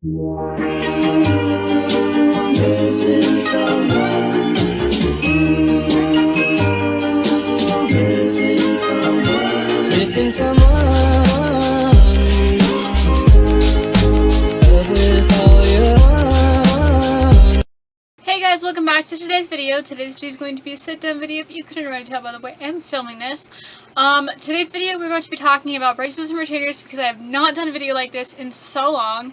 Missing someone. Missing someone. Missing someone. With all your heart. Hey guys, welcome back to today's video. Today's video is going to be a sit-down video. If you couldn't already tell by the way I'm filming this. Today's video we're going to be talking about braces and retainers because I have not done a video like this in so long.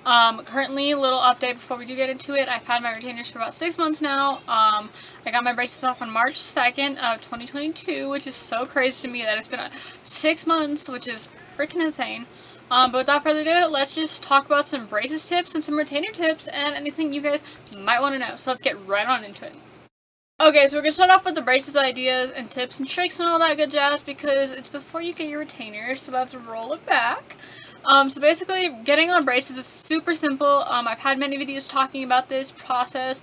Currently, a little update before we do get into it. I've had my retainers for about 6 months now. I got my braces off on March 2nd of 2022, which is so crazy to me that it's been 6 months, which is freaking insane. But without further ado, let's just talk about some braces tips and some retainer tips and anything you guys might want to know. So let's get right on into it. Okay, so we're going to start off with the braces ideas and tips and tricks and all that good jazz because it's before you get your retainers, so let's roll it back. So basically, getting on braces is super simple. I've had many videos talking about this process.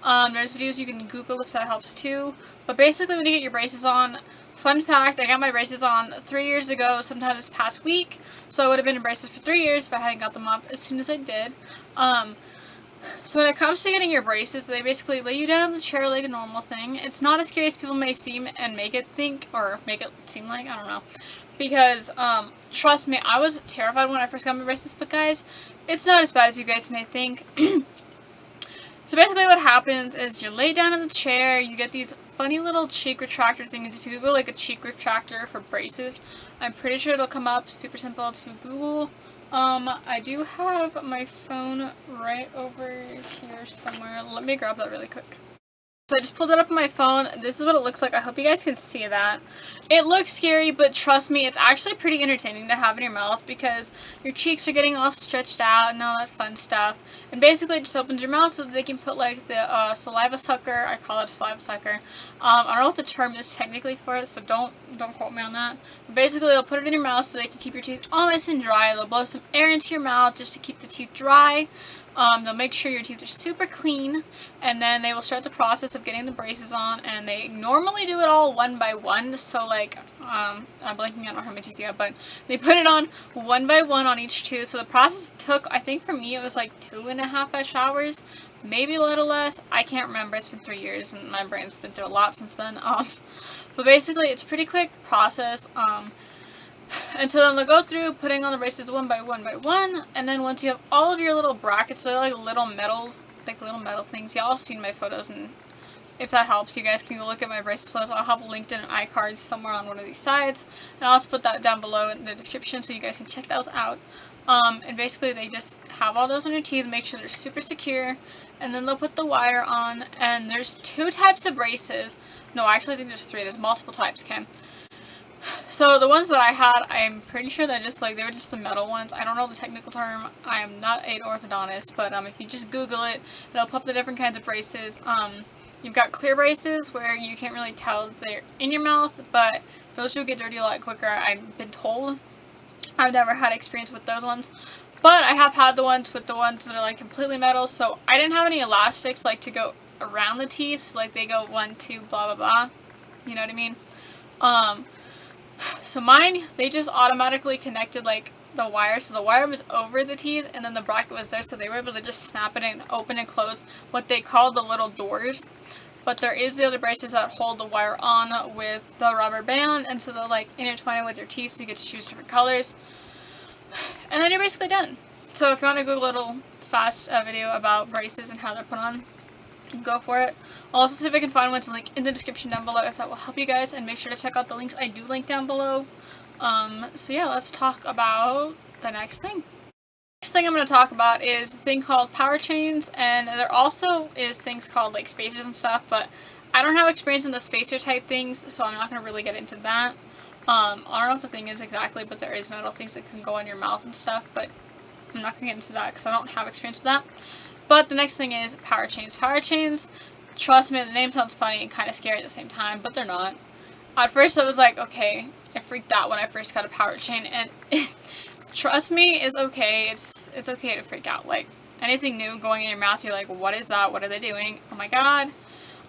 There's videos you can Google if that helps too. But basically, when you get your braces on, fun fact, I got my braces on 3 years ago, sometime this past week. So I would have been in braces for 3 years if I hadn't got them up as soon as I did. So when it comes to getting your braces, they basically lay you down on the chair like a normal thing. It's not as scary as people may seem and make it think, or make it seem like, I don't know. Because, trust me, I was terrified when I first got my braces, but guys, it's not as bad as you guys may think. So basically what happens is you lay down in the chair, you get these funny little cheek retractor things. If you Google like a cheek retractor for braces, I'm pretty sure it'll come up. Super simple to Google. I do have my phone right over here somewhere. Let me grab that really quick. So I just pulled it up on my phone. This is what it looks like. I hope you guys can see that. It looks scary, but trust me, it's actually pretty entertaining to have in your mouth because your cheeks are getting all stretched out and all that fun stuff. And basically it just opens your mouth so that they can put like the saliva sucker. I call it a saliva sucker. I don't know what the term is technically for it, so don't quote me on that. But basically they'll put it in your mouth so they can keep your teeth all nice and dry. They'll blow some air into your mouth just to keep the teeth dry. They'll make sure your teeth are super clean, and then they will start the process of getting the braces on, and they normally do it all one by one, so like, I'm blanking, I don't have my teeth yet, but they put it on one by one on each tooth, so the process took, I think for me, it was like 2.5 hours, maybe a little less, I can't remember, it's been 3 years, and my brain's been through a lot since then, but basically, it's a pretty quick process, and so then they'll go through putting on the braces one by one, and then once you have all of your little brackets, they're like little metals, like little metal things. Y'all have seen my photos, and if that helps, you guys can go look at my braces photos. I'll have linked in an iCard somewhere on one of these sides, and I'll also put that down below in the description so you guys can check those out. And basically they just have all those on your teeth, make sure they're super secure, and then they'll put the wire on, and there's 2 types of braces. No, actually I think there's 3, there's multiple types, okay? So the ones that I had, I'm pretty sure that they were just the metal ones. I don't know the technical term. I am not an orthodontist, but if you just Google it, it'll pop up the different kinds of braces. You've got clear braces where you can't really tell they're in your mouth, but those will get dirty a lot quicker, I've been told. I've never had experience with those ones, but I have had the ones that are like completely metal. So I didn't have any elastics like to go around the teeth, so, like they go 1, 2, blah blah blah. You know what I mean? So mine, they just automatically connected like the wire, so the wire was over the teeth and then the bracket was there, so they were able to just snap it and open and close what they call the little doors. But there is the other braces that hold the wire on with the rubber band, and so they'll like intertwine it with your teeth, so you get to choose different colors. And then you're basically done. So if you want to Google a little fast video about braces and how they're put on, go for it. I'll also see if I can find one to link in the description down below if that will help you guys, and make sure to check out the links I do link down below. So yeah, let's talk about the next thing. Next thing I'm going to talk about is a thing called power chains, and there also is things called like spacers and stuff, but I don't have experience in the spacer type things, so I'm not going to really get into that. I don't know what the thing is exactly, but there is metal things that can go in your mouth and stuff, but I'm not going to get into that because I don't have experience with that. But the next thing is power chains. Power chains, trust me, the name sounds funny and kind of scary at the same time, but they're not. At first I was like, okay, I freaked out when I first got a power chain, and trust me, it's okay. It's okay to freak out. Like, anything new going in your mouth, you're like, what is that? What are they doing? Oh my god.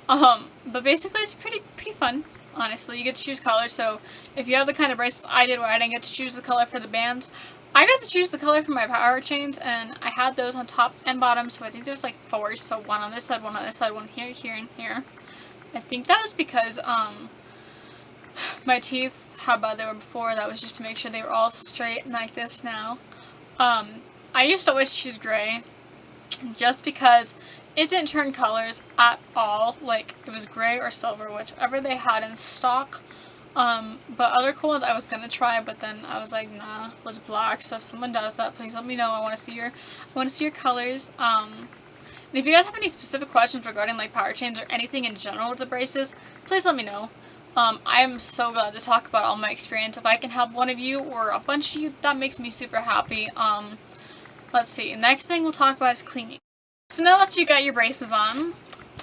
But basically it's pretty fun. Honestly, you get to choose colors, so if you have the kind of bracelets I did where I didn't get to choose the color for the bands, I got to choose the color for my power chains, and I had those on top and bottom, so I think there's like 4, so one on this side, one on this side, one here, here, and here. I think that was because, my teeth, how bad they were before, that was just to make sure they were all straight and like this now. I used to always choose gray, just because it didn't turn colors at all, like, it was gray or silver, whichever they had in stock. But other cool ones I was gonna try, but then I was like, nah, was black. So if someone does that, please let me know. I want to see your colors. And if you guys have any specific questions regarding like power chains or anything in general with the braces, please let me know. I am so glad to talk about all my experience. If I can help one of you or a bunch of you, that makes me super happy. Let's see. Next thing we'll talk about is cleaning. So now that you got your braces on,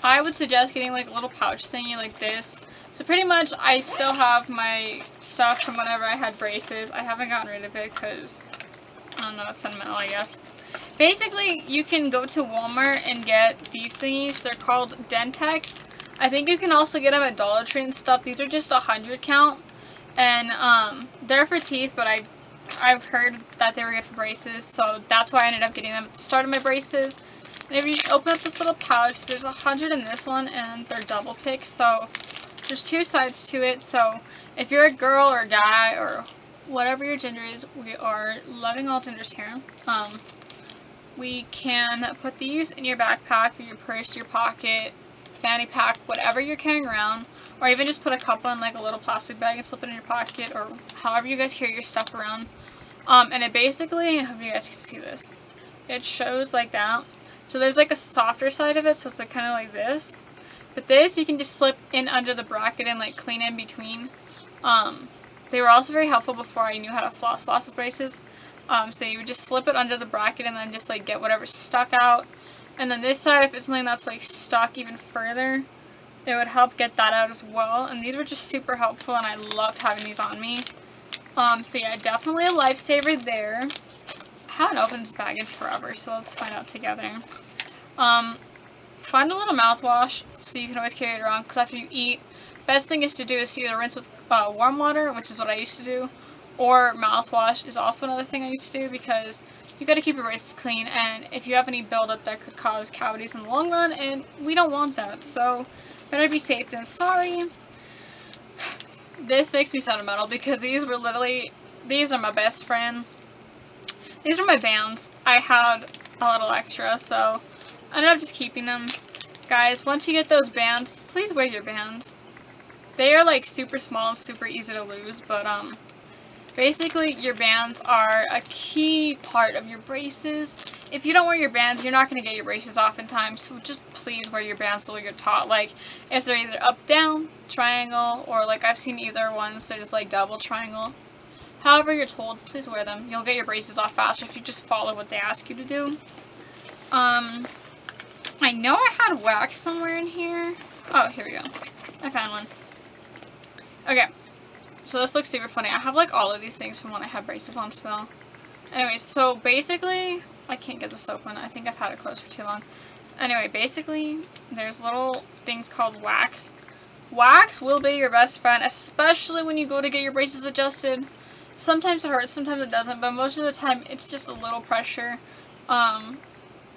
I would suggest getting like a little pouch thingy like this. So pretty much I still have my stuff from whenever I had braces. I haven't gotten rid of it because, I don't know, it's sentimental, I guess. Basically, you can go to Walmart and get these thingies. They're called Dentex. I think you can also get them at Dollar Tree and stuff. These are just 100 count. And they're for teeth, but I've heard that they were good for braces. So that's why I ended up getting them at the start of my braces. And if you open up this little pouch, there's 100 in this one, and they're double picks. So there's 2 sides to it, so if you're a girl or a guy or whatever your gender is, we are loving all genders here. We can put these in your backpack or your purse, your pocket, fanny pack, whatever you're carrying around, or even just put a couple in like a little plastic bag and slip it in your pocket, or however you guys carry your stuff around. And it basically, I hope you guys can see this, it shows like that. So there's like a softer side of it, so it's like kind of like this. But this, you can just slip in under the bracket and like clean in between. They were also very helpful before I knew how to floss with braces. So you would just slip it under the bracket and then just like get whatever's stuck out. And then this side, if it's something that's like stuck even further, it would help get that out as well. And these were just super helpful, and I loved having these on me. So yeah, definitely a lifesaver there. I haven't opened this bag in forever, so let's find out together. Find a little mouthwash so you can always carry it around, because after you eat, best thing is to do is either rinse with warm water, which is what I used to do, or mouthwash is also another thing I used to do, because you got to keep your braces clean, and if you have any buildup, that could cause cavities in the long run, and we don't want that, so better be safe than sorry. This makes me sentimental because these were literally, these are my best friend. These are my bands. I had a little extra, so I ended up just keeping them. Guys, once you get those bands, please wear your bands. They are like super small and super easy to lose, but basically your bands are a key part of your braces. If you don't wear your bands, you're not going to get your braces off in time, so just please wear your bands the way you're taught. Like, if they're either up, down, triangle, or like I've seen either ones, they're just like double triangle. However you're told, please wear them. You'll get your braces off faster if you just follow what they ask you to do. I know I had wax somewhere in here. Oh, here we go. I found one. Okay. So this looks super funny. I have like all of these things from when I had braces on still. Anyway, so basically, I can't get this open. I think I've had it closed for too long. Anyway, basically, there's little things called wax. Wax will be your best friend, especially when you go to get your braces adjusted. Sometimes it hurts, sometimes it doesn't, but most of the time it's just a little pressure. I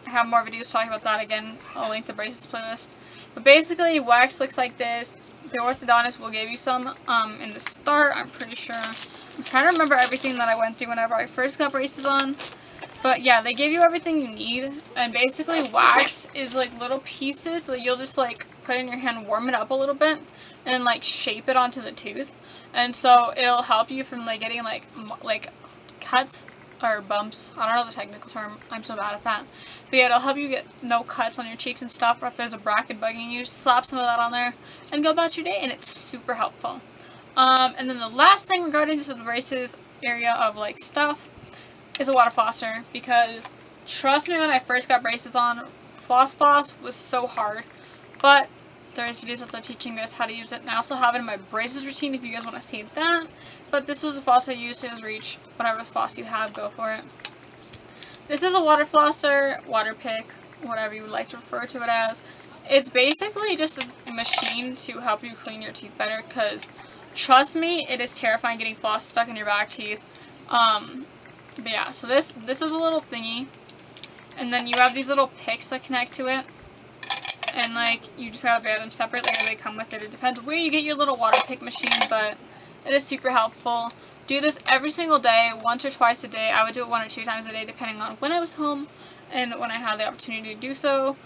have more videos talking about that again. I'll link the braces playlist. But basically, wax looks like this. The orthodontist will give you some in the start, I'm pretty sure. I'm trying to remember everything that I went through whenever I first got braces on. But yeah, they give you everything you need. And basically, wax is like little pieces that you'll just like put in your hand, warm it up a little bit, and like shape it onto the tooth. And so it'll help you from like getting like cuts or bumps. I don't know the technical term. I'm so bad at that. But yeah, it'll help you get no cuts on your cheeks and stuff. Or if there's a bracket bugging you, slap some of that on there and go about your day, and it's super helpful. And then the last thing regarding just the braces area of like stuff is a water flosser, because trust me, when I first got braces on, floss was so hard. But there's videos out there teaching you guys how to use it, and I also have it in my braces routine if you guys want to see that. But this was the floss I used, it was Reach. Whatever floss you have, go for it. This is a water flosser, water pick, whatever you would like to refer to it as. It's basically just a machine to help you clean your teeth better, because trust me, it is terrifying getting floss stuck in your back teeth. But yeah, so this is a little thingy, and then you have these little picks that connect to it, and like you just gotta bear them separately or they come with it. It depends where you get your little water pick machine, but it is super helpful. Do this every single day, once or twice a day. I would do it 1 or 2 times a day depending on when I was home and when I had the opportunity to do so.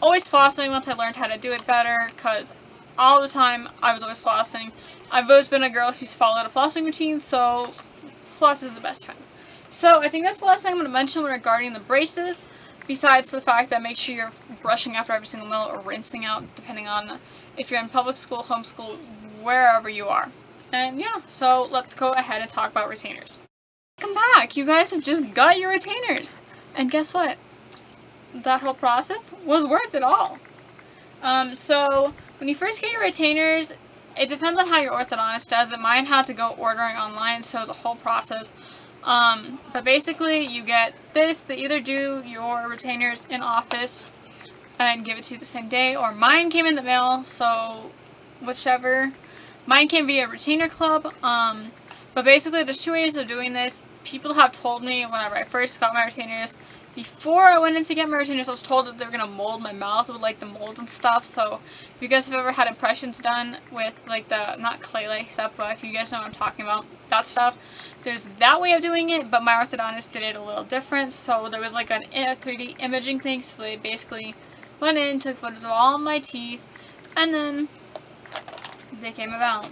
Always flossing once I learned how to do it better, because all the time I was always flossing. I've always been a girl who's followed a flossing routine, so floss is the best time. So I think that's the last thing I'm going to mention regarding the braces, besides the fact that make sure you're brushing after every single meal or rinsing out, depending on if you're in public school, homeschool, wherever you are. And yeah, so let's go ahead and talk about retainers. Welcome back! You guys have just got your retainers! And guess what? That whole process was worth it all. So when you first get your retainers, it depends on how your orthodontist does it. Mine had to go ordering online, so it was a whole process. But basically you get this. They either do your retainers in office and give it to you the same day, or mine came in the mail, so whichever. Mine came via retainer club. But basically there's 2 ways of doing this. People have told me whenever I first got my retainers, before I went in to get my retainers, I was told that they were going to mold my mouth with like the molds and stuff. So if you guys have ever had impressions done with like the, not clay-like stuff, but if you guys know what I'm talking about, that stuff, there's that way of doing it, but my orthodontist did it a little different. So there was like a 3D imaging thing, so they basically went in, took photos of all my teeth, and then they came about.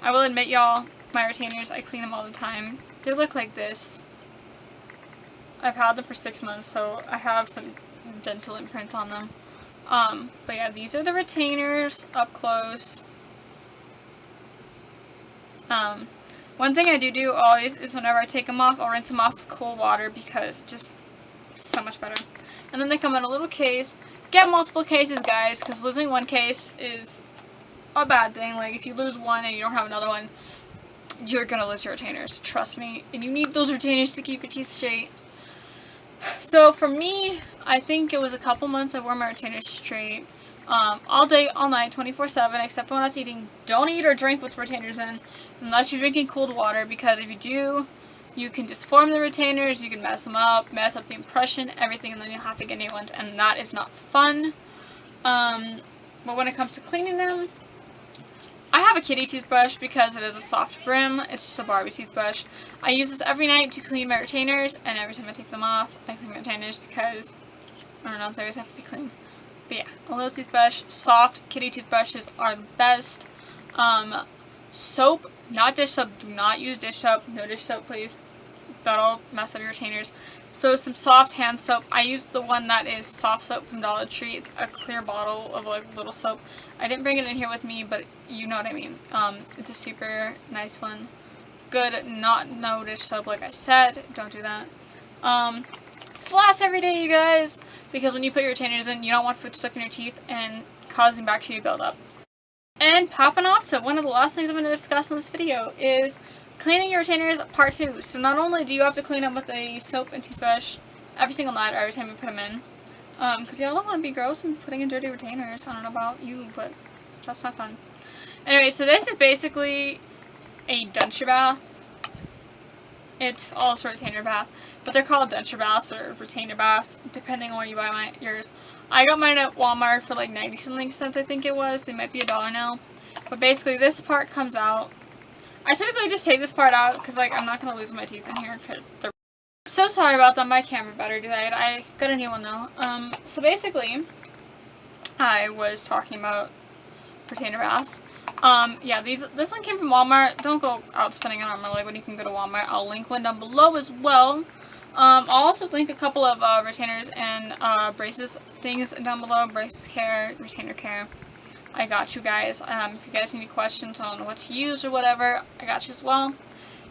I will admit, y'all, my retainers, I clean them all the time. They look like this. I've had them for 6 months, so I have some dental imprints on them. But yeah, these are the retainers up close. One thing I do always is whenever I take them off, I'll rinse them off with cold water, because just so much better. And then they come in a little case. Get multiple cases, guys, because losing one case is a bad thing. Like, if you lose one and you don't have another one, you're gonna lose your retainers. Trust me. And you need those retainers to keep your teeth straight. So for me, I think it was a couple months I wore my retainers straight. All day, all night, 24/7, except when I was eating. Don't eat or drink with retainers in, unless you're drinking cold water, because if you do, you can disform the retainers, you can mess them up, mess up the impression, everything, and then you'll have to get new ones, and that is not fun. But when it comes to cleaning them, I have a kitty toothbrush because it is a soft brim. It's just a Barbie toothbrush. I use this every night to clean my retainers, and every time I take them off, I clean my retainers because, I don't know, they always have to be clean. But yeah, a little toothbrush. Soft kitty toothbrushes are the best. Soap, not dish soap. Do not use dish soap. No dish soap, please. That'll mess up your retainers. So some soft hand soap. I use the one that is soft soap from Dollar Tree. It's a clear bottle of like little soap. I didn't bring it in here with me, but you know what I mean. It's a super nice one. Good, not no dish soap, like I said. Don't do that. Floss every day, you guys, because when you put your retainers in, you don't want food stuck in your teeth and causing bacteria buildup. And popping off to one of the last things I'm going to discuss in this video is cleaning your retainers part 2. So not only do you have to clean them with a soap and toothbrush every single night or every time you put them in, because y'all don't want to be gross and putting in dirty retainers. I don't know about you, but that's not fun. Anyway, so this is basically a denture bath. It's also a retainer bath, but they're called denture baths or retainer baths, depending on where you buy yours. I got mine at Walmart for like 90 something cents, I think it was. They might be $1 now. But basically, this part comes out. I typically just take this part out because, like, I'm not going to lose my teeth in here because they're... So sorry about that. My camera battery died. I got a new one though. So basically, I was talking about retainer baths. Yeah, this one came from Walmart. Don't go out spending it on my leg when you can go to Walmart. I'll link one down below as well. I'll also link a couple of retainers and braces things down below. Braces care, retainer care. I got you guys. If you guys need any questions on what to use or whatever, I got you as well.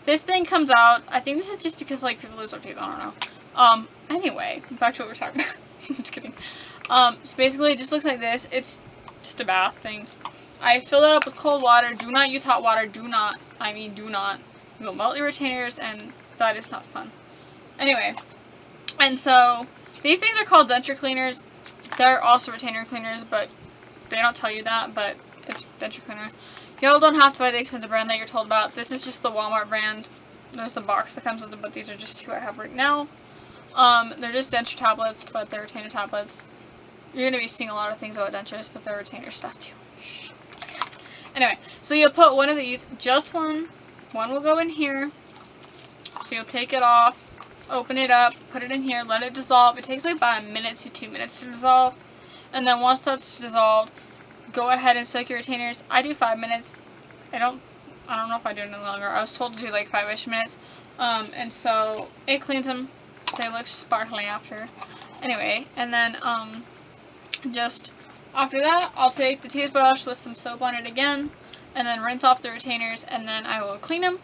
This thing comes out. I think this is just because like people lose their teeth. I don't know. Anyway, back to what we're talking about. I'm just kidding. So basically, it just looks like this. It's just a bath thing. I fill it up with cold water. Do not use hot water. Do not. I mean, do not. You will melt your retainers, and that is not fun. Anyway, and so these things are called denture cleaners. They're also retainer cleaners, but they don't tell you that. But it's denture cleaner. Y'all don't have to buy the expensive brand that you're told about. This is just the Walmart brand. there's the box that comes with it, but these are just 2 I have right now. They're just denture tablets, but they're retainer tablets. You're going to be seeing a lot of things about dentures, but they're retainer stuff too. Anyway, so you'll put one of these, just one. One will go in here. So you'll take it off, open it up, put it in here, let it dissolve. It takes like about 1 minute to 2 minutes to dissolve. And then once that's dissolved, go ahead and soak your retainers. I do 5 minutes. I don't know if I do it any longer. I was told to do like 5-ish minutes. And so it cleans them. They look sparkly after. Anyway, and then just after that, I'll take the toothbrush with some soap on it again, and then rinse off the retainers, and then I will clean them,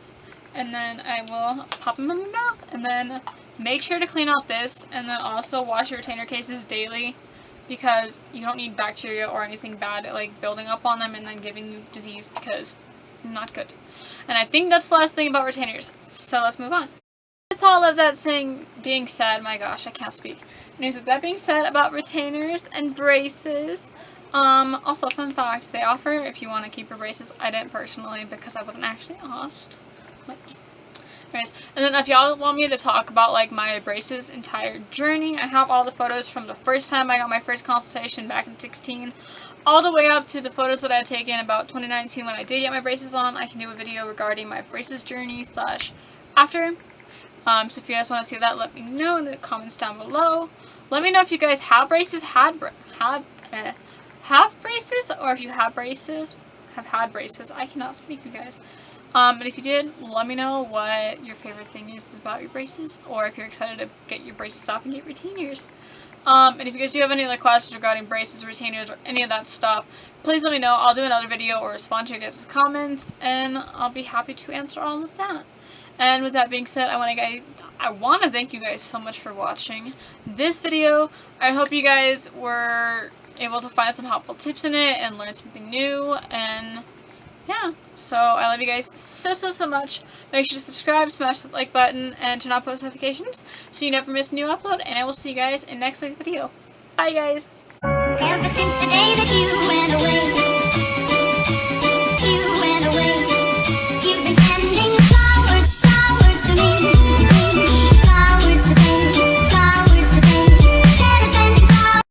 and then I will pop them in my mouth, and then make sure to clean out this, and then also wash your retainer cases daily, because you don't need bacteria or anything bad like building up on them and then giving you disease, because not good. And I think that's the last thing about retainers, so let's move on. With all of that being said, my gosh, I can't speak. Anyways, with that being said about retainers and braces, also fun fact, they offer if you want to keep your braces. I didn't personally because I wasn't actually asked. But anyways, and then if y'all want me to talk about like my braces entire journey, I have all the photos from the first time I got my first consultation back in 2016, all the way up to the photos that I had taken about 2019 when I did get my braces on. I can do a video regarding my braces journey / after. So if you guys want to see that, let me know in the comments down below. Let me know if you guys have braces, have braces, or if you have braces, have had braces. I cannot speak, you guys. But if you did, let me know what your favorite thing is about your braces, or if you're excited to get your braces off and get retainers. And if you guys do have any other questions regarding braces, retainers, or any of that stuff, please let me know. I'll do another video or respond to your guys' comments, and I'll be happy to answer all of that. And with that being said, I want to thank you guys so much for watching this video. I hope you guys were able to find some helpful tips in it and learn something new. And yeah, so I love you guys so much. Make sure to subscribe, smash the like button, and turn on post notifications so you never miss a new upload. And I will see you guys in next week's video. Bye, guys. Ever since the day that you went away.